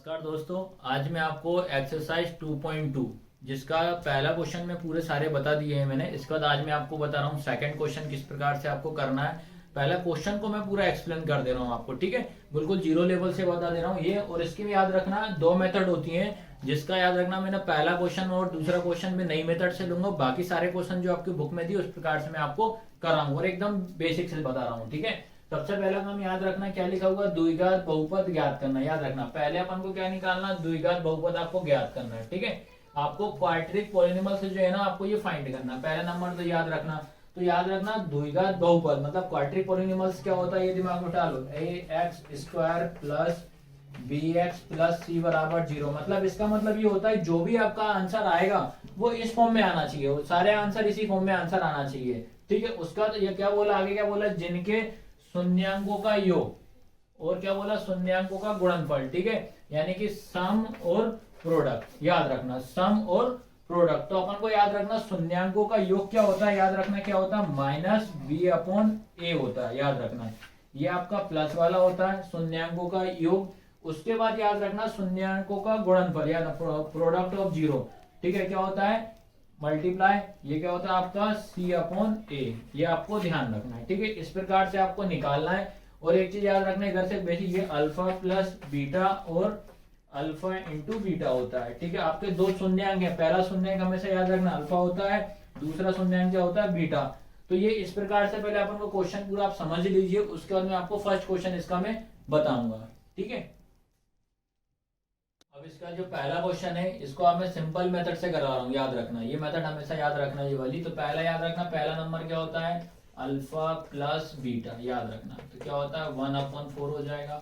नमस्कार दोस्तों, आज मैं आपको एक्सरसाइज 2.2 जिसका पहला क्वेश्चन में पूरे सारे बता दिए हैं मैंने। इसके बाद आज मैं आपको बता रहा हूँ सेकंड क्वेश्चन किस प्रकार से आपको करना है। पहला क्वेश्चन को मैं पूरा एक्सप्लेन कर दे रहा हूँ आपको, ठीक है। बिल्कुल जीरो लेवल से बता दे रहा हूँ ये। और इसकी भी याद रखना दो मेथड होती है, जिसका याद रखना मैंने पहला क्वेश्चन और दूसरा क्वेश्चन में नई मेथड से लूंगा। बाकी सारे क्वेश्चन जो आपकी बुक में थी उस प्रकार से मैं आपको कर रहा हूँ और एकदम बेसिक से बता रहा हूँ, ठीक है। सबसे पहला काम याद रखना क्या लिखा हुआ, द्विघात बहुपद ज्ञात करना। याद रखना पहले अपन को क्या निकालना, द्विघात बहुपद आपको ज्ञात करना है, ठीक है। आपको क्वाड्रेटिक पॉलिनॉमियल से जो है ना आपको ये फाइंड करना है। पहला नंबर तो याद रखना, द्विघात बहुपद मतलब क्वाड्रेटिक पॉलिनॉमियल्स क्या होता है ये दिमाग में डालो। ax square plus bx plus c बराबर 0। मतलब इसका मतलब ये होता है जो भी आपका आंसर आएगा वो इस फॉर्म में आना चाहिए, सारे आंसर इसी फॉर्म में आंसर आना चाहिए, ठीक है। उसका तो ये क्या बोला, आगे क्या बोला, जिनके शून्यांकों का योग और क्या बोला, शून्यांकों का गुणनफल, ठीक है। यानी कि सम और प्रोडक्ट। याद रखना सम और प्रोडक्ट। तो अपन को याद रखना शून्यांकों का योग क्या होता है, याद रखना क्या होता है, माइनस बी अपॉन ए होता है। याद रखना ये आपका प्लस वाला होता है शून्यांकों का योग। उसके बाद याद रखना शून्यांकों का गुणनफल, याद प्रोडक्ट ऑफ जीरो, ठीक है, क्या होता है, मल्टीप्लाई। ये क्या होता है आपका c अपॉन ए। ये आपको ध्यान रखना है, ठीक है। इस प्रकार से आपको निकालना है। और एक चीज याद रखना इधर से बेसिक, ये अल्फा प्लस बीटा और अल्फा इंटू बीटा होता है, ठीक है। आपके दो शून्यांक है, पहला शून्यांक हमेशा याद रखना अल्फा होता है, दूसरा शून्यांक क्या होता है, बीटा। तो ये इस प्रकार से पहले अपन को क्वेश्चन पूरा आप समझ लीजिए, उसके बाद मैं आपको फर्स्ट क्वेश्चन इसका मैं बताऊंगा, ठीक है। अब इसका जो पहला क्वेश्चन है इसको अब मैं सिंपल मेथड से करा रहा हूँ। याद रखना ये मेथड हमेशा याद रखना ये वाली। तो पहला याद रखना, पहला नंबर क्या होता है, अल्फा प्लस बीटा। याद रखना तो क्या होता है 1/4 हो जाएगा।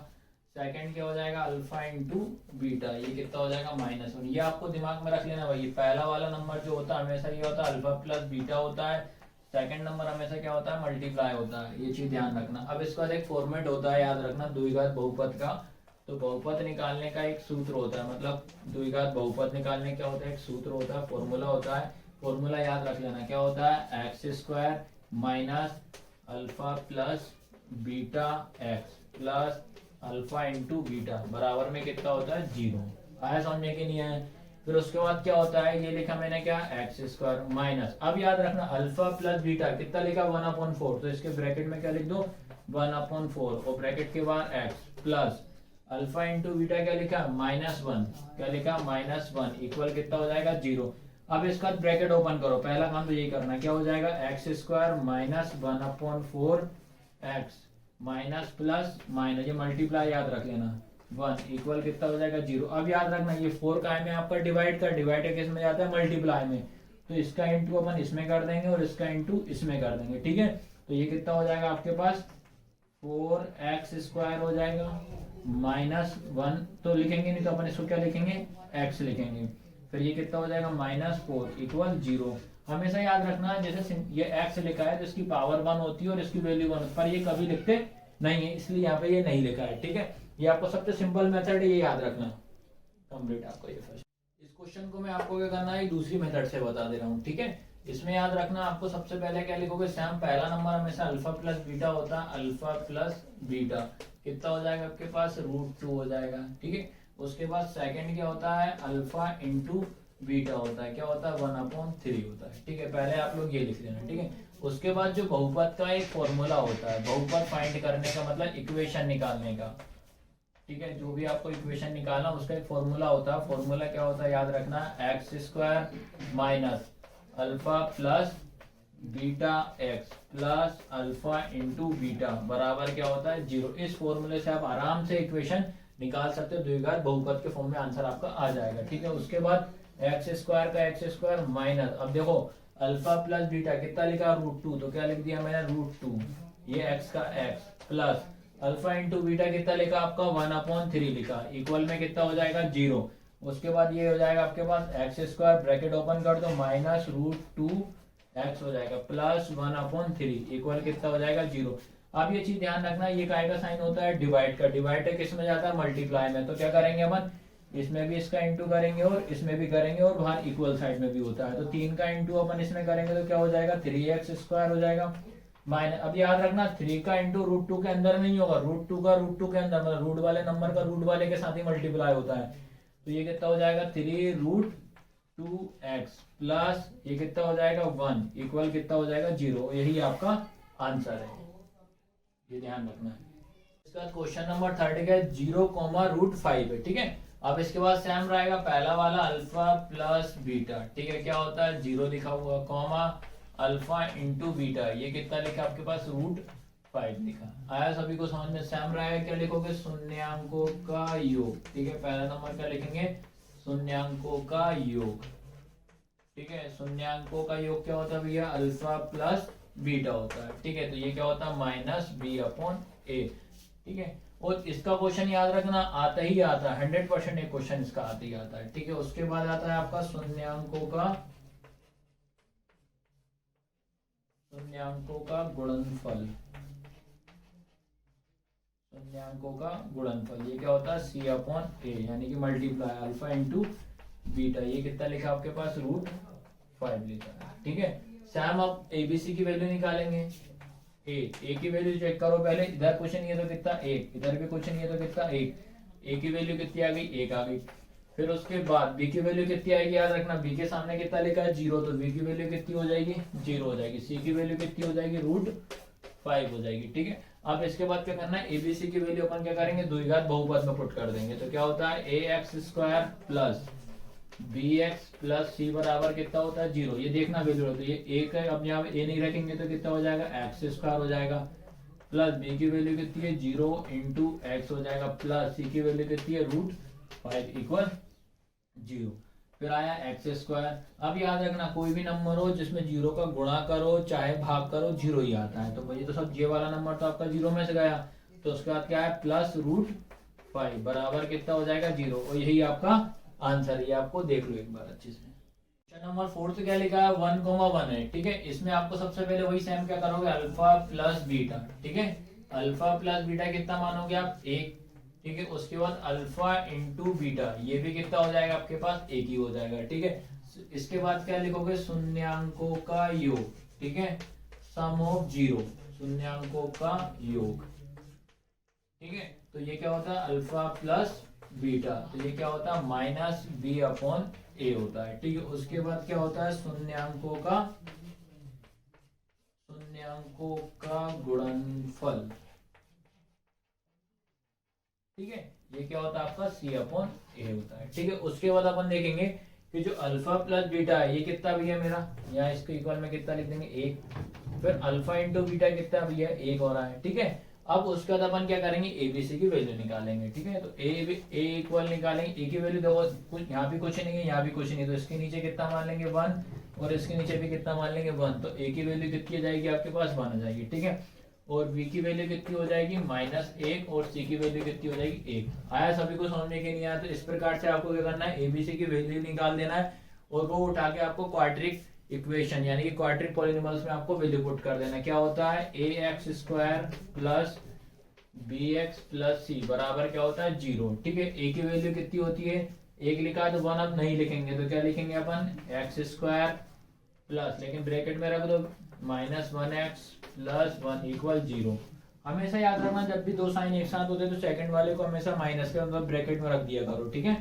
सेकंड क्या हो जाएगा, अल्फा इंटू बीटा। ये कितना हो जाएगा, -1। ये आपको दिमाग में रख लेना भाई। पहला वाला नंबर जो होता है हमेशा ये होता है अल्फा प्लस बीटा होता है। सेकंड नंबर हमेशा क्या होता है, मल्टीप्लाई होता है। ये चीज ध्यान रखना। अब इसका एक फॉर्मेट होता है, याद रखना द्विघात बहुपद का। तो बहुपद निकालने का एक सूत्र होता है, मतलब द्विघात बहुपद निकालने क्या होता है, एक सूत्र होता है, फॉर्मूला होता है। फॉर्मूला याद रख लेना क्या होता है, x square minus alpha plus beta x plus alpha into beta बराबर में कितना होता है, 0। आया समझने के नहीं है। फिर उसके बाद क्या होता है, ये लिखा मैंने क्या, एक्स स्क्वायर माइनस, अब याद रखना अल्फा प्लस बीटा कितना लिखा, 1/4। तो इसके ब्रैकेट में क्या लिख दो, 1/4 और ब्रैकेट के बाद x plus alpha into beta क्या लिखा, -1। क्या लिखा, -1 इक्वल कितना हो जाएगा, 0। अब इसका ब्रैकेट ओपन करो, पहला काम तो यही करना, क्या हो जाएगा, x square minus 1/4 x minus plus minus, ये मल्टीप्लाई याद रख लेना 1 इक्वल कितना हो जाएगा, 0। अब याद रखना ये 4 का में आपका डिवाइड किस में जाता है, मल्टीप्लाई में। तो इसका इंटू अपन इसमें कर देंगे और इसका इंटू इसमें कर देंगे, ठीक है। तो ये कितना हो जाएगा आपके पास, 4x स्क्वायर हो जाएगा -1। तो लिखेंगे नहीं तो अपन इसको क्या लिखेंगे, x लिखेंगे। फिर ये कितना हो जाएगा, -4 इक्वल 0। हमेशा याद रखना जैसे ये x लिखा है तो इसकी पावर 1 होती है और इसकी वैल्यू 1, पर ये कभी लिखते नहीं है, इसलिए यहाँ पे ये नहीं लिखा है, ठीक है। ये आपको सबसे सिंपल मेथड है, ये याद रखना। कंप्लीट आपको ये फर्स्ट। इस क्वेश्चन को मैं आपको क्या करना है, दूसरी मेथड से बता दे रहा हूँ, ठीक है। इसमें याद रखना आपको सबसे पहले क्या लिखोगे, सैम पहला नंबर हमेशा अल्फा प्लस बीटा होता है, अल्फा प्लस बीटा कितना हो जाएगा आपके पास, √2 हो जाएगा, ठीक है। उसके बाद सेकंड क्या होता है, अल्फा इंटू बीटा होता है, क्या होता है 1/3 होता है, ठीक है। पहले आप लोग ये लिख लेना, ठीक है। उसके बाद जो बहुपद का एक फॉर्मूला होता है, बहुपद फाइंड करने का मतलब इक्वेशन निकालने का, ठीक है। जो भी आपको इक्वेशन निकालना उसका एक फॉर्मूला होता है। फॉर्मूला क्या होता है, याद रखना x square minus alpha plus beta x plus alpha into beta बराबर क्या होता है, 0। इस फॉर्मूले से आप आराम से इक्वेशन निकाल सकते हो, द्विघात बहुपद के फॉर्म में आंसर आपका आ जाएगा, ठीक है। उसके बाद एक्स स्क्वायर का एक्स स्क्वायर माइनस, अब देखो अल्फा प्लस बीटा कितना लिखा, √2। तो क्या लिख दिया मैंने, √2 ये एक्स का x plus alpha into beta कितना लिखा आपका, 1/3 लिखा, इक्वल में कितना हो जाएगा, 0। उसके बाद ये हो जाएगा आपके पास एक्स स्क्वायर ब्रैकेट ओपन कर दो माइनस √2 एक्स हो जाएगा प्लस 1/3 इक्वल कितना हो जाएगा, 0। अब ये चीज ध्यान रखना, ये काय का साइन होता है, डिवाइड का। डिवाइड किस में जाता है, मल्टीप्लाई में। तो क्या करेंगे अपन, इसमें भी इसका इंटू करेंगे और इसमें भी करेंगे और बाहर इक्वल साइड में भी होता है। तो 3 का इंटू अपन इसमें करेंगे तो क्या हो जाएगा, 3x स्क्वायर हो जाएगा माइनस, अब याद रखना 3 का इंटू रूट 2 के अंदर नहीं होगा, रूट 2 का रूट 2 के अंदर, मतलब रूट वाले नंबर का रूट वाले के साथ ही मल्टीप्लाई होता है। तो ये कितना हो जाएगा 3 रूट 2x प्लस ये कितना हो जाएगा 1 इक्वल कितना हो जाएगा 0। यही आपका आंसर है, ये ध्यान रखना है। इसका क्वेश्चन नंबर 30 का 0,√5 है, ठीक है। अब इसके बाद सेम रहेगा पहला वाला अल्फा प्लस बीटा, ठीक है। क्या होता है 0 लिखा हुआ कॉमा अल्फा इंटू बीटा, ये कितना लिखा आपके पास √5 लिखा। आया सभी को समझ में? सेम रहेगा, क्या लिखोगे शून्यांकों का योग, ठीक है। पहला नंबर क्या लिखेंगे शून्यांकों का योग, ठीक है। शून्यांकों का योग क्या होता है भैया अल्फा प्लस बीटा होता है, ठीक है। तो ये क्या होता है -b/a, ठीक है। और इसका क्वेश्चन याद रखना आता ही आता है, 100% एक क्वेश्चन इसका आता ही आता है, ठीक है। उसके बाद आता है आपका शून्यांकों का गुणनफल, शून्यांकों का गुणनफल, ये क्या होता है c/a, यानी कि मल्टीप्लाई अल्फा इंटू बीटा, ये कितना लिखा आपके पास √5 लिखा है, ठीक है। सैम अब एबीसी की वैल्यू निकालेंगे। ए की वैल्यू चेक करो पहले, इधर कुछ नहीं है तो कितना 1, इधर भी कुछ नहीं है तो कितना 1, ए की वैल्यू कितनी आ गई 1 आ गई। फिर उसके बाद बी की वैल्यू कितनी आएगी, याद रखना बी के सामने कितना लिखा है 0, तो बी की वैल्यू कितनी हो जाएगी 0 हो जाएगी। सी की वैल्यू कितनी हो जाएगी √5 हो जाएगी, ठीक है। अब इसके बाद क्या करना है एबीसी की वैल्यू अपन क्या करेंगे द्विघात बहुपद में पुट कर देंगे। तो क्या होता है ax² plus bx plus c बराबर कितना होता है 0, ये देखना वैल्यू है। तो ये एक है, अब यहाँ ए नहीं रखेंगे तो कितना हो जाएगा x² हो जाएगा, प्लस b की वैल्यू कितनी है 0 इंटू एक्स हो जाएगा, प्लस c की वैल्यू कितनी है √5 इक्वल 0। फिर आया x²। अब याद रखना कोई भी नंबर हो जिसमें 0 का गुणा करो चाहे भाग करो 0 ही आता है। तो भाई तो सब ये वाला नंबर तो आपका 0 में से गया, तो उसके बाद क्या है प्लस √5 बराबर कितना हो जाएगा 0, और यही आपका आंसर। ये आपको देख लो एक बार अच्छे से। क्वेश्चन नंबर 4 क्या लिखा है 1,1 है, ठीक है। इसमें आपको सबसे पहले वही सेम क्या करोगे अल्फा प्लस बीटा, ठीक है। अल्फा प्लस बीटा कितना मानोगे आप 1, ठीक है। उसके बाद अल्फा इंटू बीटा, ये भी कितना हो जाएगा आपके पास 1 ही हो जाएगा, ठीक है। इसके बाद क्या लिखोगे शून्यांकों का योग, ठीक है, सम ऑफ 0, शून्यांकों का योग, ठीक है। तो ये क्या होता है अल्फा प्लस बीटा, तो ये क्या होता है -b/a होता है, ठीक है। उसके बाद क्या होता है शून्यांकों का गुणनफल, ठीक है। ये क्या होता है आपका c/a होता है, ठीक है। उसके बाद अपन देखेंगे कि जो अल्फा प्लस बीटा है ये कितना भी है मेरा, यहाँ इसके इक्वल में कितना लिख देंगे 1, फिर अल्फा इंटू बीटा कितना भी है 1 हो रहा है, ठीक है। अब उसके बाद अपन क्या करेंगे एबीसी की वैल्यू निकालेंगे, ठीक है। तो ए इक्वल निकालेंगे, ए की वैल्यू देखो कुछ यहाँ भी कुछ नहीं है यहाँ भी कुछ नहीं है, तो इसके नीचे कितना मान लेंगे 1 और इसके नीचे भी कितना मान लेंगे 1, तो ए की वैल्यू कितनी आ जाएगी आपके पास 1 आ जाएगी, ठीक है। और बी की वैल्यू कितनी हो जाएगी -1 और सी की वैल्यू कितनी हो जाएगी 1। आया सभी को समझने के नहीं आया, तो इस प्रकार से आपको क्या करना है एबीसी की वैल्यू निकाल देना है और वो उठा के आपको क्वाड्रिक इक्वेशन यानी कि क्वाड्रिक पॉलिनॉमियल्स में आपको वैल्यू पुट कर देना। क्या होता है ax² plus bx plus c बराबर क्या होता है 0, ठीक है। a की वैल्यू कितनी होती है 1 लिखा है तो 1 अब नहीं लिखेंगे, तो क्या लिखेंगे अपन x² प्लस, लेकिन ब्रैकेट में रख दो -1x प्लस 1 इक्वल 0। हमेशा याद रखना जब भी दो साइन एक साथ होते हैं तो सेकंड वाले को हमेशा माइनस के अंदर ब्रैकेट में रख दिया करो, ठीक है।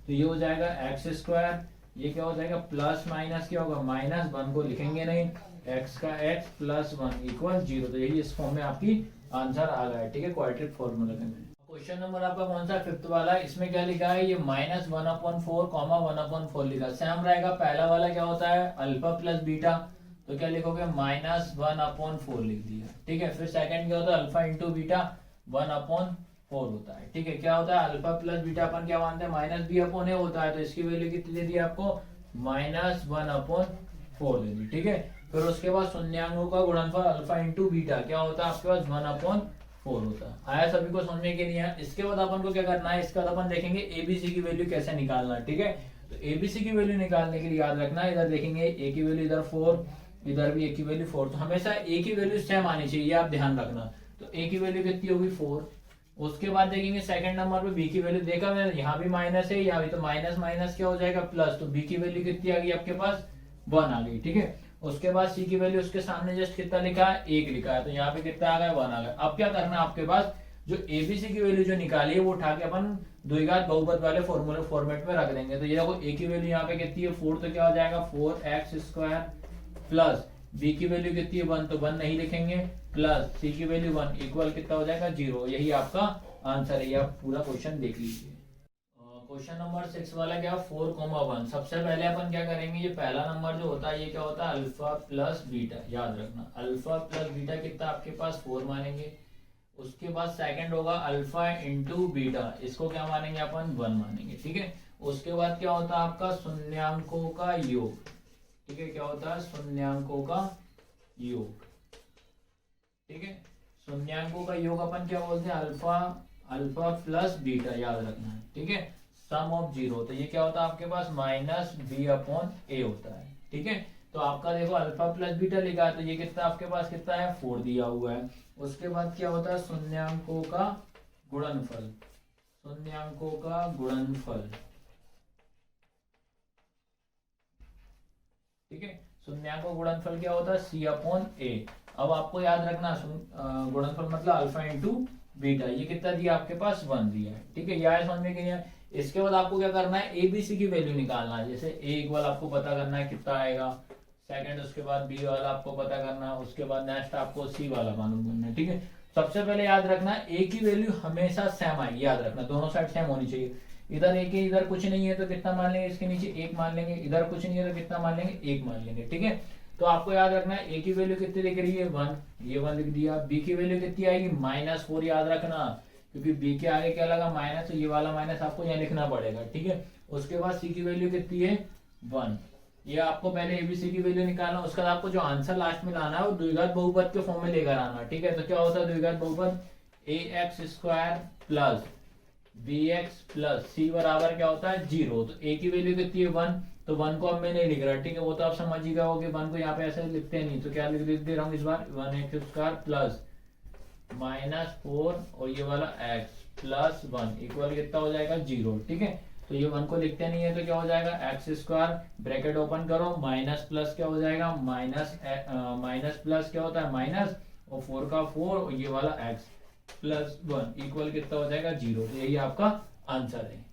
तो ये हो जाएगा x², ये क्या हो जाएगा प्लस माइनस क्या होगा -1 को लिखेंगे नहीं, x का x प्लस 1 इक्वल 0। तो यही इस फॉर्म में आपकी आंसर आ गया है, ठीक है, क्वाड्रिक फॉर्मूला के में। क्वेश्चन नंबर आपका कौन सा 5th वाला है, इसमें क्या लिखा है ये -1/4, 1/4 लिखा। सेम रहेगा पहला वाला क्या होता है अल्फा प्लस बीटा, तो क्या लिखोगे -1/4 लिख दिया, ठीक है। फिर सेकंड क्या होता है अल्फा इंटू बीटा 1/4 होता है, ठीक है। क्या होता है अल्फा प्लस बीटा अपन क्या मानते हैं -b/a होता है, तो इसकी वैल्यू कितनी दे दी आपको -1/4 दे दी, ठीक है। फिर उसके बाद शून्यांकों का गुणनफल अल्फा इंटू बीटा क्या होता है आपके पास 1/4 होता है। आया सभी को समझने के लिए। इसके बाद अपन को क्या करना है, इसका अपन देखेंगे एबीसी की वैल्यू कैसे निकालना है, ठीक है। तो एबीसी की वैल्यू निकालने के लिए याद रखना इधर देखेंगे ए की वैल्यू इधर 4, इधर भी ए की वैल्यू 4, तो हमेशा ए की वैल्यू सेम आनी चाहिए, आप ध्यान रखना। तो ए की वैल्यू कितनी होगी 4। उसके बाद देखेंगे सेकंड नंबर पे बी की वैल्यू, देखा मैंने यहाँ भी माइनस है यहाँ भी, तो माइनस माइनस क्या हो जाएगा प्लस, तो बी की वैल्यू कितनी आ गई आपके पास 1 आ गई, ठीक है। उसके बाद सी की वैल्यू उसके सामने जस्ट कितना लिखा है, 1 लिखा है, तो यहाँ पे कितना आ गया, 1 आ गया। अब क्या करना है आपके पास, जो एबीसी की वैल्यू जो निकाली है वो उठा के अपन द्विघात बहुपद वाले फॉर्मूले फॉर्मेट में रख देंगे। तो ये देखो ए की वैल्यू यहाँ पे कितनी है 4, तो क्या हो जाएगा 4x² प्लस बी की वैल्यू कितनी है 1, तो 1 नहीं लिखेंगे, प्लस सी की वैल्यू 1 इक्वल कितना हो जाएगा 0। यही आपका आंसर है। ये आप पूरा क्वेश्चन देख लीजिए। क्वेश्चन नंबर 6 वाला क्या 4,1। सबसे पहले अपन क्या करेंगे, ये पहला नंबर जो होता है ये क्या होता है अल्फा प्लस बीटा, याद रखना अल्फा प्लस बीटा कितना आपके पास 4 मानेंगे। उसके बाद सेकंड होगा अल्फा इंटू बीटा, इसको क्या मानेंगे अपन 1 मानेंगे, ठीक है। उसके बाद क्या होता है आपका शून्यांकों का योग, ठीक है, क्या होता है शून्यांकों का योग, ठीक है। शून्यांकों का योग अपन क्या बोलते हैं अल्फा प्लस बीटा, याद रखना है, ठीक है। सम ऑफ 0, तो ये क्या होता है आपके पास -b/a होता है, ठीक है। तो आपका देखो अल्फा प्लस बीटा लिखा है, तो ये कितना आपके पास कितना है 4 दिया हुआ है। उसके बाद क्या होता है शून्यांकों का गुणनफल, शून्यांकों का गुणनफल, ठीक है। शून्यांकों गुणनफल क्या होता है c/a। अब आपको याद रखना गुणनफल मतलब अल्फा इंटू बीटा, ये कितना दिया आपके पास 1 दिया है, ठीक है। यह समझ में गया। इसके बाद आपको क्या करना है एबीसी की वैल्यू निकालना है। जैसे ए इक्वल आपको पता करना है कितना आएगा, सेकंड उसके बाद बी वाला आपको पता करना है, उसके बाद नेक्स्ट आपको सी वाला मालूम करना है, ठीक है। सबसे पहले याद रखना ए की वैल्यू हमेशा सेम आएगी, याद रखना दोनों साइड सेम होनी चाहिए। इधर एक है इधर कुछ नहीं है तो कितना मान लेंगे, इसके नीचे 1 मान लेंगे, इधर कुछ नहीं है तो कितना मान लेंगे 1 मान लेंगे, ठीक है। तो आपको याद रखना है ए की वैल्यू कितनी दिख रही है 1, ये 1 लिख दिया। बी की वैल्यू कितनी आएगी -4, याद रखना क्योंकि बी के आगे क्या लगा माइनस, तो ये वाला माइनस आपको यहाँ लिखना पड़ेगा, ठीक है। उसके बाद सी की वैल्यू कितनी है 1, ये आपको पहले एबीसी की वैल्यू निकालना। उसके बाद आपको जो आंसर लास्ट में लाना है वो द्विघात बहुपद के फॉर्म में लेकर आना, ठीक है। तो क्या होता है द्विघात बहुपद ax² plus bx plus c बराबर क्या होता है 0। तो a की वैल्यू कितनी है 1, तो 1 को अब मैं नहीं लिख रहा, ठीक है, वो तो आप समझ ही गए होगे। 1 को यहाँ पे ऐसे लिखते नहीं, तो क्या लिख दे रहा हूँ इस बार 1x² प्लस -4 और ये वाला x प्लस 1 इक्वल कितना हो जाएगा 0, ठीक है। तो ये 1 को लिखते नहीं है तो क्या हो जाएगा x² ब्रैकेट ओपन करो माइनस प्लस क्या हो जाएगा माइनस प्लस क्या होता है माइनस और 4 का 4 और ये वाला x प्लस 1 इक्वल कितना हो जाएगा 0। तो यही आपका आंसर है।